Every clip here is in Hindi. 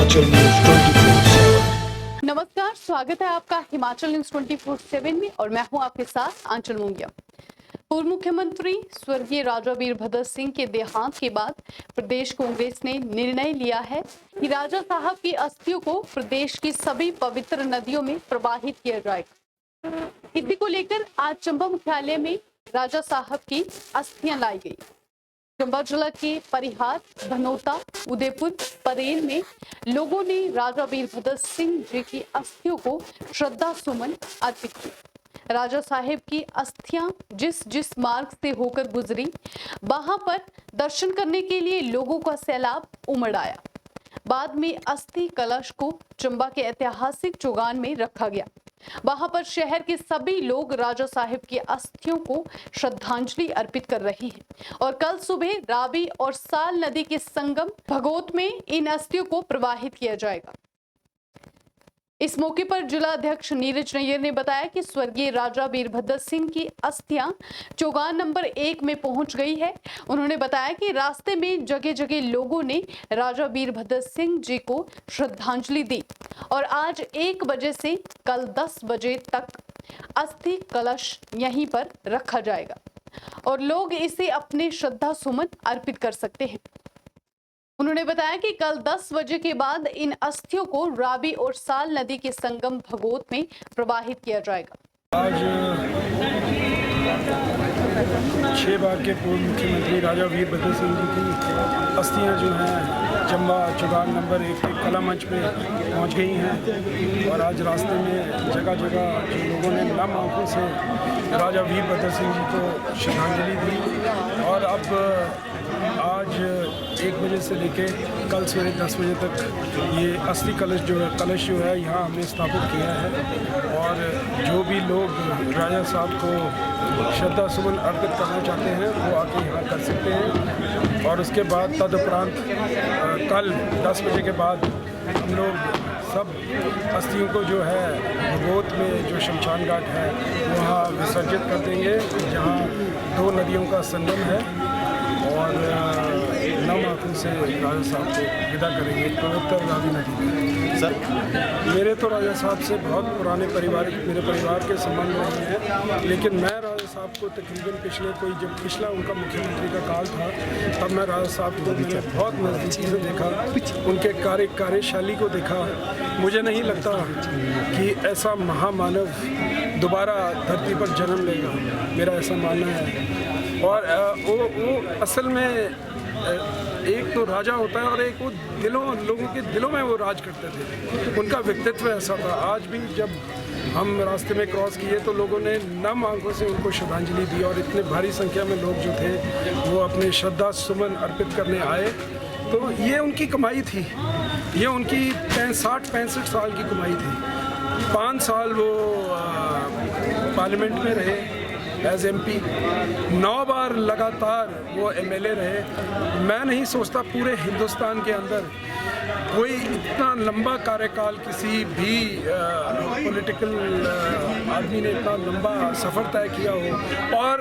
हिमाचल न्यूज 24/7। नमस्कार, स्वागत है आपका हिमाचल न्यूज 24/7 में और मैं हूं आपके साथ आंचल मुंगिया। पूर्व मुख्यमंत्री स्वर्गीय राजा वीरभद्र सिंह के देहांत के बाद प्रदेश कांग्रेस ने निर्णय लिया है कि राजा साहब की अस्थियों को प्रदेश की सभी पवित्र नदियों में प्रवाहित किया जाएगा। इसी को लेकर आज चंबा मुख्यालय में राजा साहब की अस्थियां लाई गई। चंबा जिला के परिहार, धनोता, उदयपुर, परेल में लोगों ने राजा वीरभद्र सिंह जी की अस्थियों को श्रद्धा सुमन अर्पित किए। राजा साहेब की अस्थियां जिस जिस मार्ग से होकर गुजरी, वहां पर दर्शन करने के लिए लोगों का सैलाब उमड़ आया। बाद में अस्थि कलश को चंबा के ऐतिहासिक चौगान में रखा गया। वहां पर शहर के सभी लोग राजा साहिब की अस्थियों को श्रद्धांजलि अर्पित कर रहे हैं और कल सुबह रावी और साल नदी के संगम भगोत में इन अस्थियों को प्रवाहित किया जाएगा। इस मौके पर जिला अध्यक्ष नीरज नैयर ने बताया कि स्वर्गीय राजा वीरभद्र सिंह की अस्थियां चौगान नंबर 1 में पहुंच गई है। उन्होंने बताया कि रास्ते में जगह जगह लोगों ने राजा वीरभद्र सिंह जी को श्रद्धांजलि दी और आज 1 बजे से कल 10 बजे तक अस्थि कलश यहीं पर रखा जाएगा और लोग इसे अपने श्रद्धा सुमन अर्पित कर सकते हैं। उन्होंने बताया कि कल 10 बजे के बाद इन अस्थियों को रावी और साल नदी के संगम भगोत में प्रवाहित किया जाएगा। आज 6 बार के पूर्व मुख्यमंत्री राजा वीरभद्र सिंह जी की अस्थियां जो हैं चंबा चौगान नंबर 1 के कला मंच पे पहुंच गई हैं और आज रास्ते में जगह जगह जो लोगों ने नम आंखों से राजा वीरभद्र सिंह जी को श्रद्धांजलि दी और अब आज 1 बजे से लेके कल सवेरे 10 बजे तक ये अस्थि कलश जो है यहाँ हमने स्थापित किया है और जो भी लोग राजा साहब को श्रद्धा सुमन अर्पित करना चाहते हैं वो आके यहाँ कर सकते हैं और उसके बाद तदुपरांत कल 10 बजे के बाद हम लोग सब अस्थियों को जो है भगोत में जो शमशान घाट है वहाँ विसर्जित कर देंगे जहाँ 2 नदियों का संगम है और नम आंखों से राजा साहब को विदा करेंगे पवित्र रावी नदी में। सर, मेरे तो राजा साहब से बहुत पुराने मेरे परिवार के संबंध रहे हैं, लेकिन मैं राजा साहब को तकरीबन जब पिछला उनका मुख्यमंत्री का काल था तब मैं राजा साहब को मैंने बहुत नज़दीकी से देखा, उनके कार्यशैली को देखा। मुझे नहीं लगता कि ऐसा महामानव दोबारा धरती पर जन्म लेगा, मेरा ऐसा मानना है। और वो असल में एक तो राजा होता है और एक वो लोगों के दिलों में वो राज करते थे। उनका व्यक्तित्व ऐसा था। आज भी जब हम रास्ते में क्रॉस किए तो लोगों ने नम आंखों से उनको श्रद्धांजलि दी और इतने भारी संख्या में लोग जो थे वो अपने श्रद्धा सुमन अर्पित करने आए। तो ये उनकी कमाई थी, ये उनकी 60-65 साल की कमाई थी। 5 साल वो पार्लियामेंट में रहे एज MP, 9 बार लगातार वो MLA रहे। मैं नहीं सोचता पूरे हिंदुस्तान के अंदर कोई इतना लंबा कार्यकाल किसी भी पॉलिटिकल आदमी ने इतना लंबा सफ़र तय किया हो। और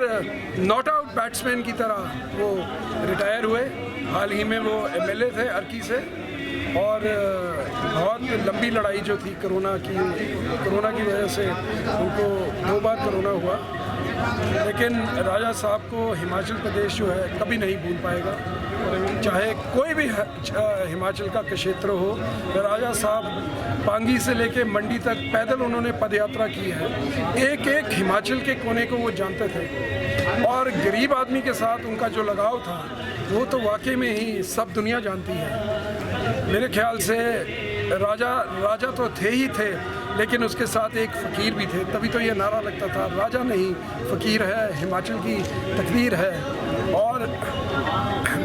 नॉट आउट बैट्समैन की तरह वो रिटायर हुए। हाल ही में वो MLA थे अर्की से और बहुत लंबी लड़ाई जो थी कोरोना की वजह से उनको 2 बार कोरोना हुआ, लेकिन राजा साहब को हिमाचल प्रदेश जो है कभी नहीं भूल पाएगा। चाहे कोई भी हिमाचल का क्षेत्र हो, राजा साहब पांगी से लेके मंडी तक पैदल उन्होंने पदयात्रा की है। एक एक हिमाचल के कोने को वो जानते थे और गरीब आदमी के साथ उनका जो लगाव था वो तो वाकई में ही सब दुनिया जानती है। मेरे ख्याल से राजा तो थे ही थे, लेकिन उसके साथ एक फ़कीर भी थे। तभी तो ये नारा लगता था, राजा नहीं फ़कीर है, हिमाचल की तकदीर है। और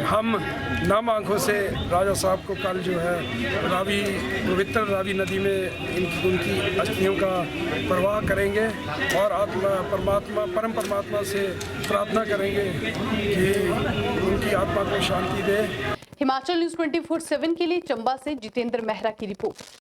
हम नम आंखों से राजा साहब को कल जो है पवित्र रावी नदी में उनकी अस्थियों का प्रवाह करेंगे और परम परमात्मा से प्रार्थना करेंगे कि उनकी आत्मा को शांति दे। हिमाचल न्यूज 24/7 के लिए चंबा से जितेंद्र मेहरा की रिपोर्ट।